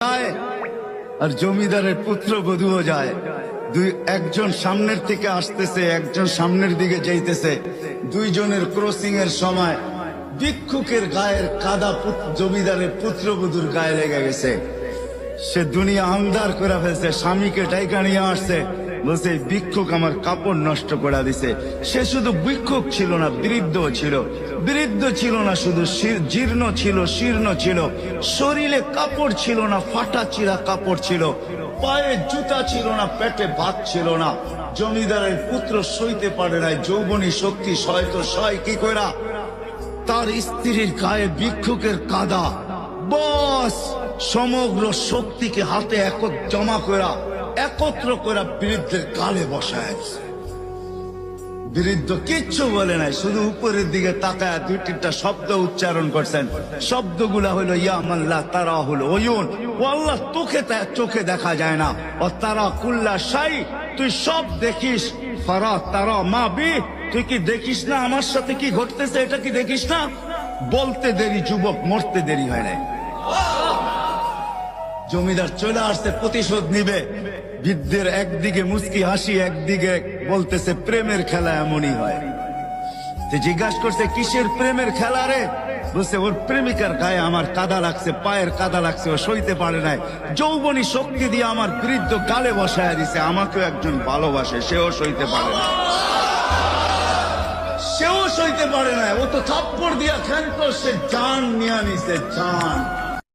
যায় আর জমিদারের পুত্রবধূও যায়। একজন সামনের থেকে আসতেছে, একজন সামনের দিকে যাইতেছে। দুইজনের ক্রসিং এর সময় ভিক্ষুকের গায়ের কাদা জমিদারের পুত্রবধূর গায়ে লেগে গেছে। সে দুনিয়া আন্ধার করে ফেলছে, স্বামীকে ডাইকা নিয়ে আসছে, বলছে ভিক্ষুক আমার কাপড় নষ্ট করে দিছে। সে শুধু ভিক্ষুক ছিল না, বৃদ্ধ ছিল। বৃদ্ধ ছিল না শুধু, জীর্ণ ছিল, শীর্ণ ছিল, শরীরে কাপড় ছিল না, ফাটা চিরা কাপড় ছিল, পায়ে জুতা ছিল না, পেটে ভাত ছিল না। জমিদারের পুত্র সইতে পারে নাই, যৌবনী শক্তি সয়তো সয় কি কইরা তার স্ত্রীর গায়ে ভিক্ষুকের কাদা, বস সমগ্র শক্তিকে হাতে জমা করা একত্র করে বৃদ্ধের গালে বসায়। বৃদ্ধ কিচ্ছু বলে নাই, শুধু উপরের দিকে তাকায় দুই তিনটা শব্দ উচ্চারণ করছেন। শব্দগুলা হলো ইয়া মাল্লা তারা হলো ওয়ুন, ও আল্লাহ চোখে দেখা যায় না, ও তারা কুল্লা শাই তুই সব দেখিস, ফারা তারা মা বি তুই কি দেখিস না আমার সাথে কি ঘটতেছে, এটা কি দেখিস না? বলতে দেরি যুবক, মরতে দেরি হয় নাই। জমিদার চলে আসছে, প্রতিশোধ নিবে। বৃদ্ধের একদিকে মুস্কি হাসি, একদিকে বলতেছে প্রেমের খেলা এমনই হয়। জিজ্ঞাসা করছে কিসের প্রেমের খেলা রে? বলছে ওর প্রেমিকার গায়ে আমার কাদা লাগছে, পায়ের কাদা লাগছে, ও সইতে পারে নাই, যৌবনী শক্তি দিয়ে আমার বৃদ্ধ গালে বসায় দিছে। আমাকেও একজন ভালোবাসে, সেও সইতে পারে না, সেও সইতে পারে না। ও তো থাপ্পড় দিয়া খ্যান করছে, জান নিয়ে নিছে, জান।